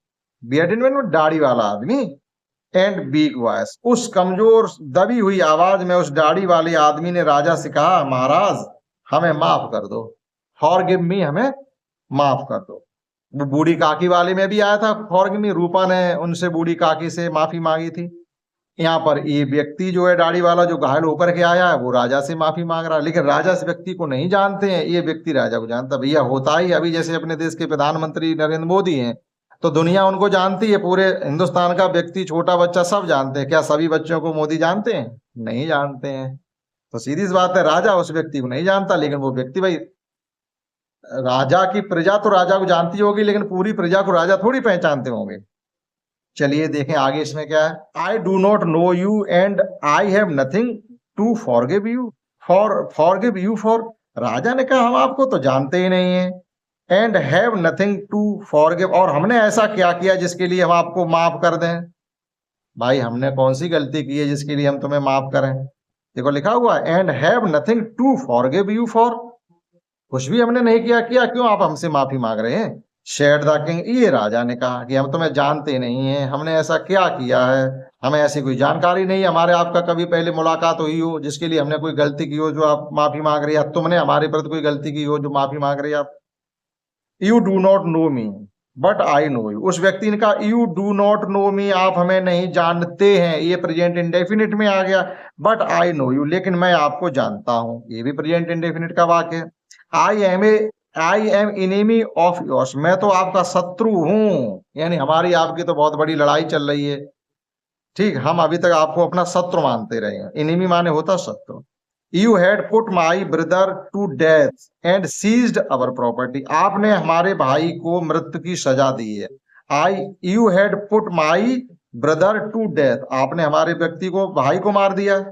Speaker 1: bearded man दाढ़ी वाला आदमी, एंड वीक वॉइस, उस कमजोर दबी हुई आवाज में उस दाढ़ी वाले आदमी ने राजा से कहा, महाराज हमें माफ कर दो, फॉरगिव मी, हमें माफ कर दो। वो बूढ़ी काकी वाले में भी आया था फॉरगिव मी, रूपा ने उनसे बूढ़ी काकी से माफी मांगी थी। यहाँ पर ये व्यक्ति जो है दाढ़ी वाला जो घायल होकर के आया है वो राजा से माफी मांग रहा है, लेकिन राजा इस व्यक्ति को नहीं जानते हैं, ये व्यक्ति राजा को जानता। भैया होता ही अभी जैसे अपने देश के प्रधानमंत्री नरेंद्र मोदी हैं तो दुनिया उनको जानती है, पूरे हिंदुस्तान का व्यक्ति छोटा बच्चा सब जानते हैं। क्या सभी बच्चों को मोदी जानते हैं? नहीं जानते हैं। तो सीधी सी बात है, राजा उस व्यक्ति को नहीं जानता, लेकिन वो व्यक्ति, भाई राजा की प्रजा तो राजा को जानती होगी लेकिन पूरी प्रजा को राजा थोड़ी पहचानते होंगे। चलिए देखें आगे इसमें क्या है। I do not know you and I have nothing to forgive you, forgive you for, राजा ने कहा हम आपको तो जानते ही नहीं है, and have nothing to forgive, और हमने ऐसा क्या किया जिसके लिए हम आपको माफ कर दें? भाई हमने कौन सी गलती की है जिसके लिए हम तुम्हें माफ करें? देखो लिखा हुआ है, and have nothing to forgive you for, कुछ भी हमने नहीं किया, क्यों आप हमसे माफी मांग रहे हैं? शेड द किंग, ये राजा ने कहा कि हम तुम्हें जानते नहीं हैं, हमने ऐसा क्या किया है, हमें ऐसी कोई जानकारी नहीं, हमारे आपका कभी पहले मुलाकात हुई हो जिसके लिए हमने कोई गलती की हो जो आप माफी मांग रही है, तुमने हमारे प्रति कोई गलती की हो जो माफी मांग रही है आप। You do not no me but I know you, उस व्यक्ति ने कहा यू डू नॉट नो मी, आप हमें नहीं जानते हैं, ये प्रेजेंट इंडेफिनिट में आ गया, बट आई नो यू, लेकिन मैं आपको जानता हूं, ये भी प्रेजेंट इंडेफिनिट का वाक्य है। I am enemy of yours, मैं तो आपका शत्रु हूं, यानी हमारी आपकी तो बहुत बड़ी लड़ाई चल रही है। ठीक, हम अभी तक आपको अपना शत्रु मानते रहे हैं। एनिमी माने होता शत्रु। You had put my brother to death and seized our property, आपने हमारे भाई को मृत्यु की सजा दी है। You had put my brother to death, आपने हमारे व्यक्ति को, भाई को मार दिया।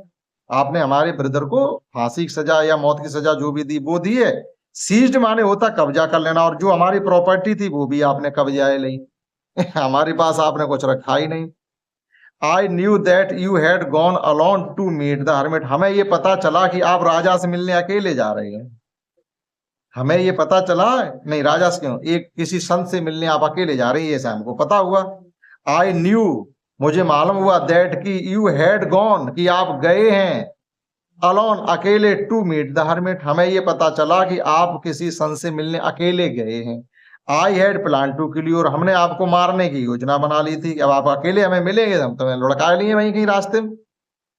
Speaker 1: आपने हमारे ब्रदर को फांसी की सजा या मौत की सजा जो भी दी वो दी है। सीज्ड माने होता कब्जा कर लेना, और जो हमारी प्रॉपर्टी थी वो भी आपने कब्जाए ली। हमारे पास आपने कुछ रखा ही नहीं। I knew that you had gone alone to meet the hermit, हमें ये पता चला कि आप राजा से मिलने अकेले जा रहे हैं। हमें ये पता चला नहीं, राजा से क्यों, एक किसी संत से मिलने आप अकेले जा रही है, ऐसा हमको पता हुआ। आई न्यू, मुझे मालूम हुआ, दैट कि यू हैड गॉन, कि आप गए हैं, अलोन अकेले, टू मीट द हर्मिट, हमें ये पता चला कि आप किसी संत से मिलने अकेले गए हैं। I had plan to kill you, और हमने आपको मारने की योजना बना ली थी। अब आप अकेले हमें मिलेंगे, हम तुम्हें लुढ़का लिए वहीं कहीं रास्ते में।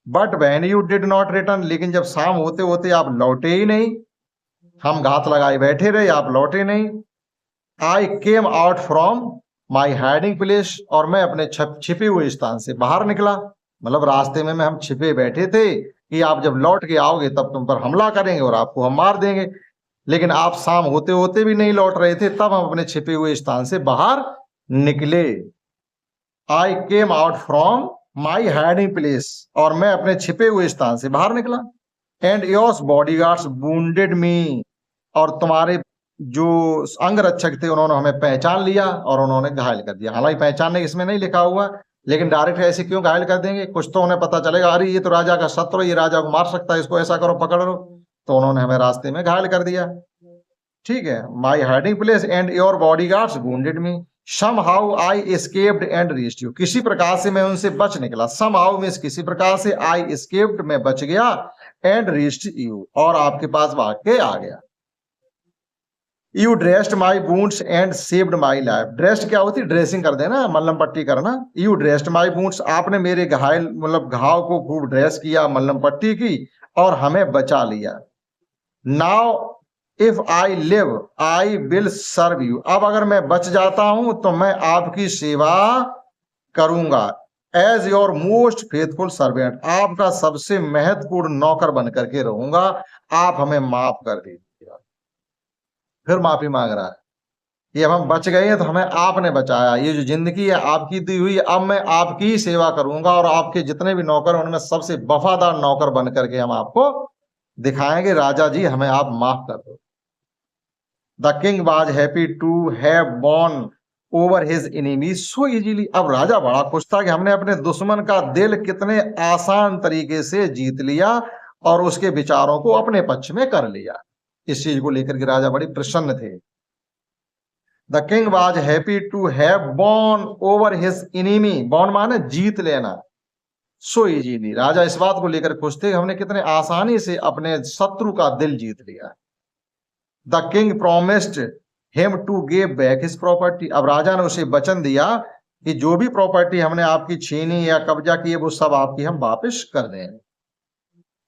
Speaker 1: But when you did not return, लेकिन जब शाम होते होते आप लौटे ही नहीं, हम घात लगाए बैठे रहे, आप लौटे नहीं। I came out from my hiding place, और मैं अपने छिपे हुए स्थान से बाहर निकला। मतलब रास्ते में हम छिपे बैठे थे कि आप जब लौट के आओगे तब तुम पर हमला करेंगे और आपको हम मार देंगे। लेकिन आप शाम होते होते भी नहीं लौट रहे थे, तब हम अपने छिपे हुए स्थान से बाहर निकले। I came out from my hiding place, और मैं अपने छिपे हुए स्थान से बाहर निकला। And yours bodyguards wounded me, और तुम्हारे जो अंग रक्षक थे उन्होंने हमें पहचान लिया और उन्होंने घायल कर दिया। हालांकि पहचानने इसमें नहीं लिखा हुआ, लेकिन डायरेक्ट ऐसे क्यों घायल कर देंगे, कुछ तो उन्हें पता चलेगा, अरे ये तो राजा का शत्रु, ये राजा को मार सकता है, इसको ऐसा करो, पकड़ लो, तो उन्होंने हमें रास्ते में घायल कर दिया। ठीक है, my hiding place and your bodyguards wounded me, somehow I escaped and reached you, किसी प्रकार से मैं उनसे बच निकला। somehow मीन्स किसी प्रकार से, I escaped मैं बच गया, and reached you और आपके पास भाग के आ गया। You dressed my wounds and saved my life, dressed क्या होती, ड्रेसिंग कर देना, मल्लम पट्टी करना। You dressed my wounds, आपने मेरे घायल मतलब घाव को खूब ड्रेस किया, मल्लम पट्टी की और हमें बचा लिया। Now if I live I will serve you, अब अगर मैं बच जाता हूं तो मैं आपकी सेवा करूंगा। As your most faithful servant, आपका सबसे महत्वपूर्ण नौकर बनकर के रहूंगा, आप हमें माफ कर दीजिएगा। फिर माफी मांग रहा है, ये हम बच गए हैं तो हमें आपने बचाया, ये जो जिंदगी है आपकी दी हुई है, अब मैं आपकी ही सेवा करूंगा और आपके जितने भी नौकर उनमें सबसे वफादार नौकर बन करके हम आपको दिखाएंगे। राजा जी हमें आप माफ कर दो। The king was happy to have won over his enemies so easily, अब राजा बड़ा खुश था कि हमने अपने दुश्मन का दिल कितने आसान तरीके से जीत लिया और उसके विचारों को अपने पक्ष में कर लिया। इस चीज को लेकर के राजा बड़ी प्रसन्न थे। The king was happy to have won over his enemy, won माने जीत लेना, so easily, राजा इस बात को लेकर खुश थे हमने कितने आसानी से अपने शत्रु का दिल जीत लिया। The king promised him to give back his property, अब राजा ने उसे वचन दिया कि जो भी प्रॉपर्टी हमने आपकी छीनी या कब्जा की है वो सब आपकी हम वापस कर देंगे।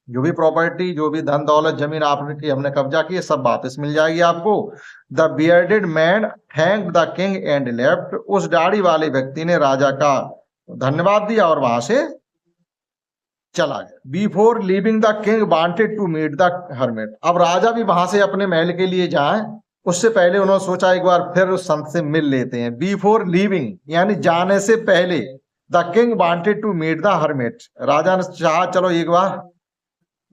Speaker 1: जो भी प्रॉपर्टी, जो भी धन दौलत जमीन आपने हमने कब्जा की है सब वापस मिल जाएगी आपको। The bearded man thanked the king and left, उस दाढ़ी वाले व्यक्ति ने राजा का धन्यवाद दिया और वहां से चला गया। Before leaving the king wanted to meet the hermit, अब राजा भी वहां से अपने महल के लिए जाए उससे पहले उन्होंने सोचा एक बार फिर उस संत से मिल लेते हैं। बिफोर लिविंग यानी जाने से पहले, the king wanted to meet the hermit, राजा ने चाहा चलो एक बार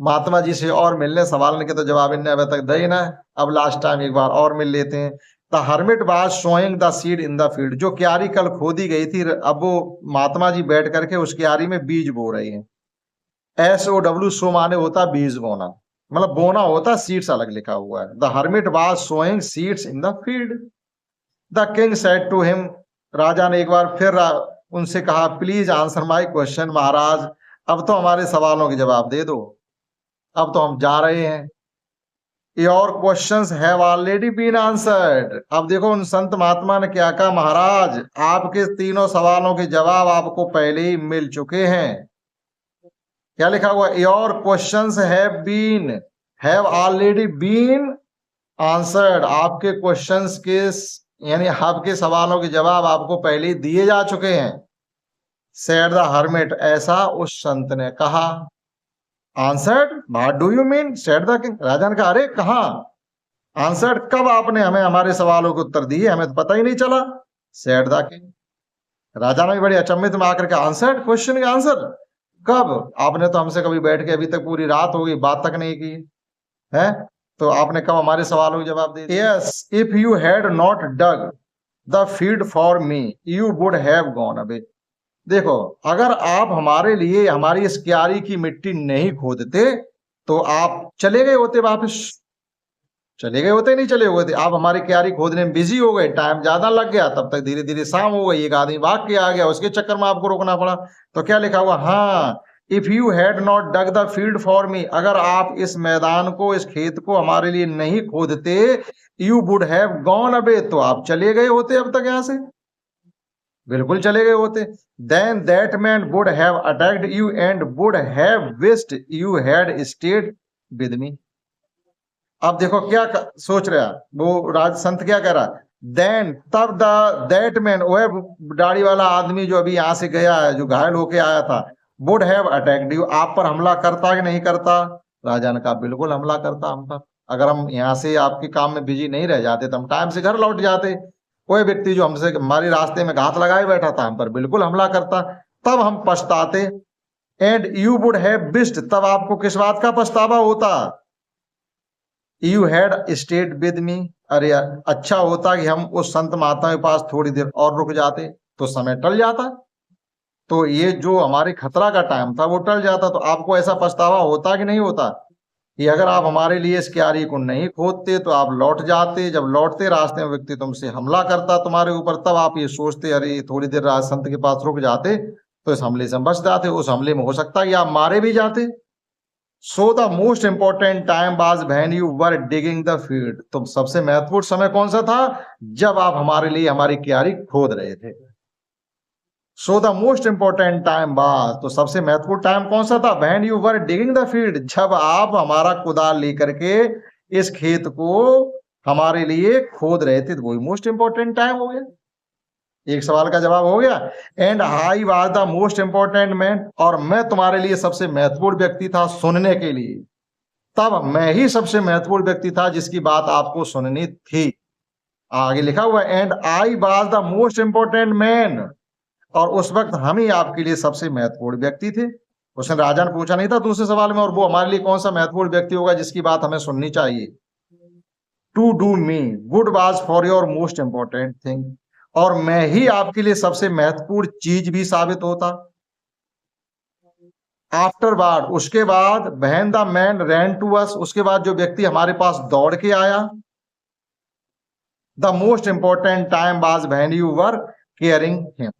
Speaker 1: महात्मा जी से और मिलने, सवाल के तो जवाब इन्हें अभी तक दे ना, अब लास्ट टाइम एक बार और मिल लेते हैं। The hermit was sowing the seed in the field, जो क्यारी कल खोदी गई थी अब वो महात्मा जी बैठ करके उस क्यारी में बीज बो रहे हैं। SOW सो माने होता बीज बोना, मतलब बोना होता, सीड्स अलग लिखा हुआ है। The hermit was sowing seeds in the field. The king said to him, राजा ने एक बार फिर उनसे कहा प्लीज आंसर माय क्वेश्चन, महाराज अब तो हमारे सवालों के जवाब दे दो, अब तो हम जा रहे हैं। Your questions have already been answered, अब देखो उन संत महात्मा ने क्या कहा, महाराज आपके तीनों सवालों के जवाब आपको पहले ही मिल चुके हैं। क्या लिखा हुआ, your questions have already been answered, आपके क्वेश्चंस के यानी आपके सवालों के जवाब आपको पहले दिए जा चुके हैं। सेड द हर्मिट, ऐसा उस संत ने कहा। Answered, what do you mean, said the king, राजा ने कहा अरे कहा। आंसर्ड, कब आपने हमें हमारे सवालों के उत्तर दिए, हमें तो पता ही नहीं चला। सेड द किंग, राजा ने भी बड़ी अचंभित में आकर के आंसर्ड, क्वेश्चन का आंसर, कब, आपने तो हमसे कभी बैठ के अभी तक पूरी रात हो गई बात तक नहीं की है, तो आपने कब हमारे सवालों के जवाब दे दिए। Yes, if you had not dug the field for me you would have gone away. देखो, अगर आप हमारे लिए हमारी इस क्यारी की मिट्टी नहीं खोदते तो आप चले गए होते वापस, चले गए होते, नहीं चले हुए थे, आप हमारी क्यारी खोदने में बिजी हो गए, टाइम ज्यादा लग गया, तब तक धीरे धीरे शाम हो गई, एक आदमी भाग के आ गया, उसके चक्कर में आपको रोकना पड़ा। तो क्या लिखा हुआ, हाँ, if you had not dug the field for me, अगर आप इस मैदान को, इस खेत को हमारे लिए नहीं खोदते, you would have gone away, तो आप चले गए होते अब तक यहां से, बिल्कुल चले गए होते। Then that man would have attacked you and would have wished you had stayed with me. अब देखो क्या सोच रहा वो राज संत, क्या कह रहा, देन, तब दैट मैन, वह दाढ़ी वाला आदमी जो अभी यहां से गया है, जो घायल होके आया था, वुड हैव अटैक्ड यू, आप पर हमला करता कि नहीं करता। राजा ने कहा बिल्कुल हमला करता हम पर, अगर हम यहाँ से आपके काम में बिजी नहीं रह जाते तो हम टाइम से घर लौट जाते। कोई व्यक्ति जो हमसे हमारे रास्ते में घात लगाए बैठा था, हम पर बिल्कुल हमला करता, तब हम पछताते। And you would have wished, तब आपको किस बात का पछतावा होता, you had stayed with me, अरे अच्छा होता कि हम उस संत महात्मा के पास थोड़ी देर और रुक जाते तो समय टल जाता, तो ये जो हमारे खतरा का टाइम था वो टल जाता, तो आपको ऐसा पछतावा होता कि नहीं होता कि अगर आप हमारे लिए इस क्यारी को नहीं खोदते तो आप लौट जाते, जब लौटते रास्ते में व्यक्ति तुमसे हमला करता तुम्हारे ऊपर, तब आप ये सोचते अरे थोड़ी देर राज संत के पास रुक जाते तो इस हमले से बच जाते, उस हमले में हो सकता है कि आप मारे भी जाते। So the most important time was when you were digging the field, तो सबसे महत्वपूर्ण समय कौन सा था, जब आप हमारे लिए हमारी क्यारी खोद रहे थे। So the most important time was, तो सबसे महत्वपूर्ण टाइम कौन सा था, when you were digging the field, जब आप हमारा कुदाल लेकर के इस खेत को हमारे लिए खोद रहे थे, तो वही मोस्ट इंपॉर्टेंट टाइम हो गया। एक सवाल का जवाब हो गया। And I was the most important man, और मैं तुम्हारे लिए सबसे महत्वपूर्ण व्यक्ति था सुनने के लिए, तब मैं ही सबसे महत्वपूर्ण व्यक्ति था जिसकी बात आपको सुननी थी। आगे लिखा हुआ and I was the most important man, और उस वक्त हम ही आपके लिए सबसे महत्वपूर्ण व्यक्ति थे। उसने राजा ने पूछा नहीं था दूसरे सवाल में, और वो हमारे लिए कौन सा महत्वपूर्ण व्यक्ति होगा जिसकी बात हमें सुननी चाहिए। To do me good was for your most important thing, और मैं ही आपके लिए सबसे महत्वपूर्ण चीज भी साबित होता। आफ्टर वार्ड, उसके बाद, when the man ran to us, उसके बाद जो व्यक्ति हमारे पास दौड़ के आया। The most important time was when you were caring him.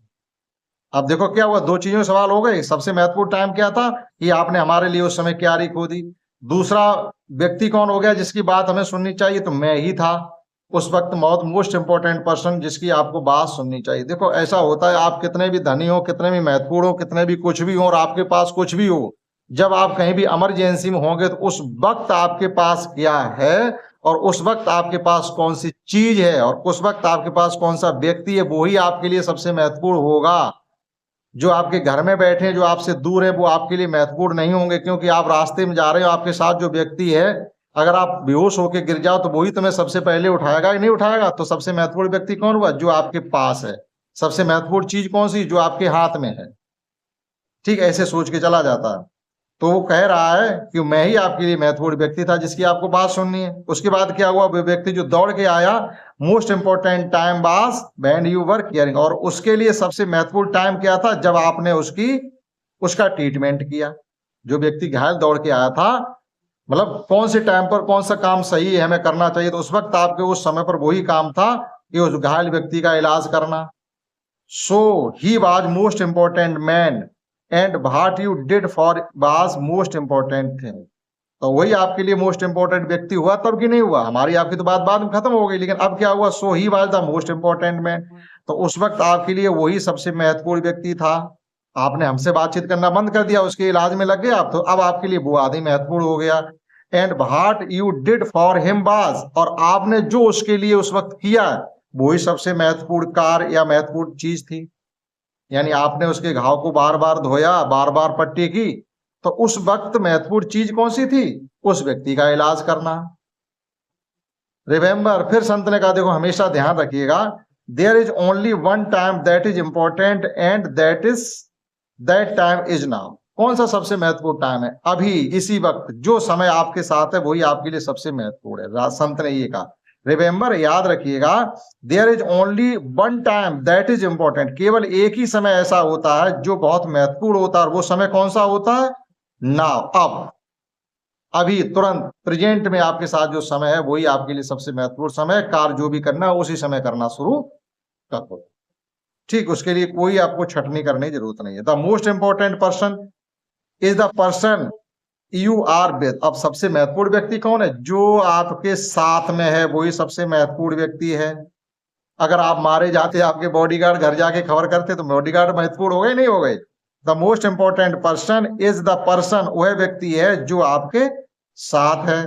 Speaker 1: अब देखो क्या हुआ, दो चीजों सवाल हो गए। सबसे महत्वपूर्ण टाइम क्या था कि आपने हमारे लिए उस समय क्यारी खोदी। दूसरा व्यक्ति कौन हो गया जिसकी बात हमें सुननी चाहिए, तो मैं ही था उस वक्त मोस्ट इंपॉर्टेंट पर्सन जिसकी आपको बात सुननी चाहिए। देखो ऐसा होता है, आप कितने भी धनी हो, कितने भी महत्वपूर्ण हो, कितने भी कुछ भी हो, और आपके पास कुछ भी हो, जब आप कहीं भी इमरजेंसी में होंगे तो उस वक्त आपके पास क्या है और उस वक्त आपके पास कौन सी चीज है और उस वक्त आपके पास कौन सा व्यक्ति है, वो ही आपके लिए सबसे महत्वपूर्ण होगा। जो आपके घर में बैठे हैं, जो आपसे दूर है, वो आपके लिए महत्वपूर्ण नहीं होंगे, क्योंकि आप रास्ते में जा रहे हो, आपके साथ जो व्यक्ति है, अगर आप बेहोश होकर गिर जाओ तो वही तुम्हें सबसे पहले उठाएगा कि नहीं उठाएगा। तो सबसे महत्वपूर्ण व्यक्ति कौन हुआ, जो आपके पास है। सबसे महत्वपूर्ण चीज कौन सी, जो आपके हाथ में है। ठीक, ऐसे सोच के चला जाता है। तो वो कह रहा है कि मैं ही आपके लिए महत्वपूर्ण व्यक्ति था जिसकी आपको बात सुननी है। उसके बाद क्या हुआ, वो व्यक्ति जो दौड़ के आया, most important time was when you were caring, और उसके लिए सबसे महत्वपूर्ण टाइम क्या था, जब आपने उसका ट्रीटमेंट किया। जो व्यक्ति घायल दौड़ के आया था, मतलब कौन से टाइम पर कौन सा काम सही है हमें करना चाहिए, तो उस वक्त आपके उस समय पर वही काम था कि उस घायल व्यक्ति का इलाज करना। So he was most important man and what you did for was most important thing. तो वही आपके लिए मोस्ट इंपॉर्टेंट व्यक्ति हुआ तब कि नहीं हुआ। हमारी आपकी तो बात बाद में खत्म हो गई, लेकिन अब क्या हुआ, so he was the most important man. तो उस वक्त आपके लिए वही सबसे महत्वपूर्ण व्यक्ति था। आपने हमसे बातचीत करना बंद कर दिया, उसके इलाज में लग गए आप, तो अब आपके लिए वो आदमी महत्वपूर्ण हो गया। And what you did for him was, और आपने जो उसके लिए उस वक्त किया वही सबसे महत्वपूर्ण कार्य या महत्वपूर्ण चीज थी। यानी आपने उसके घाव को बार बार धोया, बार बार पट्टी की, तो उस वक्त महत्वपूर्ण चीज कौन सी थी? उस व्यक्ति का इलाज करना। रिमेंबर, फिर संत ने कहा देखो हमेशा ध्यान रखिएगा, there is only one time that is important and that time is now. कौन सा सबसे महत्वपूर्ण टाइम है? अभी, इसी वक्त जो समय आपके साथ है वही आपके लिए सबसे महत्वपूर्ण है। संत ने ये कहा, रिमेंबर, याद रखिएगा, there is only one time that is important. केवल एक ही समय ऐसा होता है जो बहुत महत्वपूर्ण होता है, और वो समय कौन सा होता है? नाउ, अब, अभी, तुरंत, प्रेजेंट में आपके साथ जो समय है वही आपके लिए सबसे महत्वपूर्ण समय है। कार्य जो भी करना है उसी समय करना शुरू कर दो। ठीक, उसके लिए कोई आपको छटनी करने की जरूरत नहीं है। The most important person is the person you are with. अब सबसे महत्वपूर्ण व्यक्ति कौन है? जो आपके साथ में है वही सबसे महत्वपूर्ण व्यक्ति है। अगर आप मारे जाते, आपके बॉडीगार्ड घर जाके खबर करते, तो बॉडीगार्ड महत्वपूर्ण हो गए नहीं हो गए? The most important person is the person, वह व्यक्ति है जो आपके साथ है।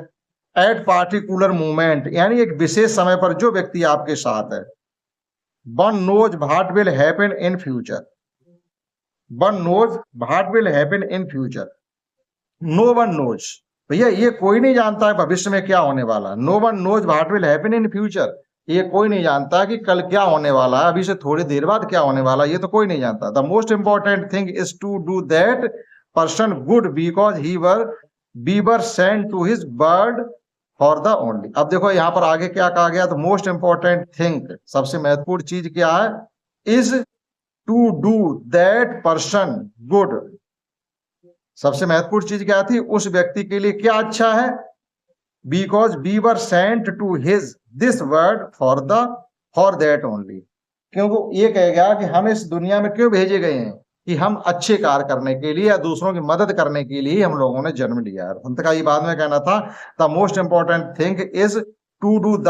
Speaker 1: एट पार्टिकुलर मोमेंट, यानी एक विशेष समय पर जो व्यक्ति आपके साथ है। One knows what will happen in future. One knows what will happen in future. No one knows, भैया ये कोई नहीं जानता है भविष्य में क्या होने वाला। No one knows what will happen in future, ये कोई नहीं जानता कि कल क्या होने वाला है, अभी से थोड़ी देर बाद क्या होने वाला है, ये तो कोई नहीं जानता। The most important thing is to do that person good because we were sent to his bird for the only. अब देखो यहाँ पर आगे क्या कहा गया, तो मोस्ट इंपॉर्टेंट थिंग, सबसे महत्वपूर्ण चीज क्या है? Is to do that person good. सबसे महत्वपूर्ण चीज क्या थी? उस व्यक्ति के लिए क्या अच्छा है? Because we were sent to his this word for that only. क्योंकि ये कह गया कि हम इस दुनिया में क्यों भेजे गए हैं? कि हम अच्छे कार्य करने के लिए या दूसरों की मदद करने के लिए हम लोगों ने जन्म लिया है। अंत का ये बाद में कहना था, the most important thing is to do the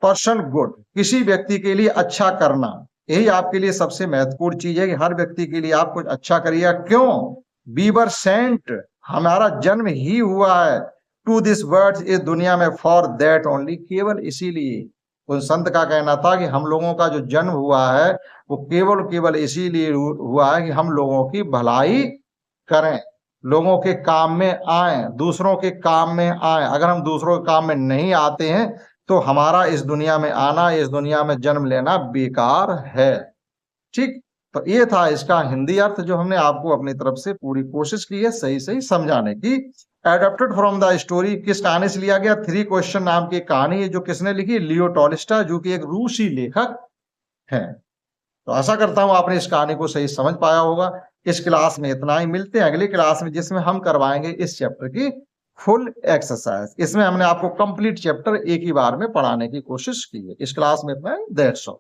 Speaker 1: person good, किसी व्यक्ति के लिए अच्छा करना, यही आपके लिए सबसे महत्वपूर्ण चीज है कि हर व्यक्ति के लिए आप कुछ अच्छा करिए। क्यों? वी वर सेंट, हमारा जन्म ही हुआ है, टू दिस वर्ल्ड, इस दुनिया में, फॉर दैट ओनली, केवल इसीलिए। उन संत का कहना था कि हम लोगों का जो जन्म हुआ है वो केवल इसीलिए हुआ है कि हम लोगों की भलाई करें, लोगों के काम में आए, दूसरों के काम में आए। अगर हम दूसरों के काम में नहीं आते हैं तो हमारा इस दुनिया में आना, इस दुनिया में जन्म लेना बेकार है। ठीक, तो ये था इसका हिंदी अर्थ, जो हमने आपको अपनी तरफ से पूरी कोशिश की है सही सही समझाने की। एडेप्टेड फ्रॉम द स्टोरी, किस कहानी से लिया गया? 3 क्वेश्चन नाम की कहानी है, जो किसने लिखी? लियो टॉल्स्टॉय, जो कि एक रूसी लेखक है। तो आशा करता हूं आपने इस कहानी को सही समझ पाया होगा। इस क्लास में इतना ही, मिलते हैं अगली क्लास में, जिसमें हम करवाएंगे इस चैप्टर की फुल एक्सरसाइज। इसमें हमने आपको कंप्लीट चैप्टर एक ही बार में पढ़ाने की कोशिश की है। इस क्लास में इतना ही, दैट्स ऑल।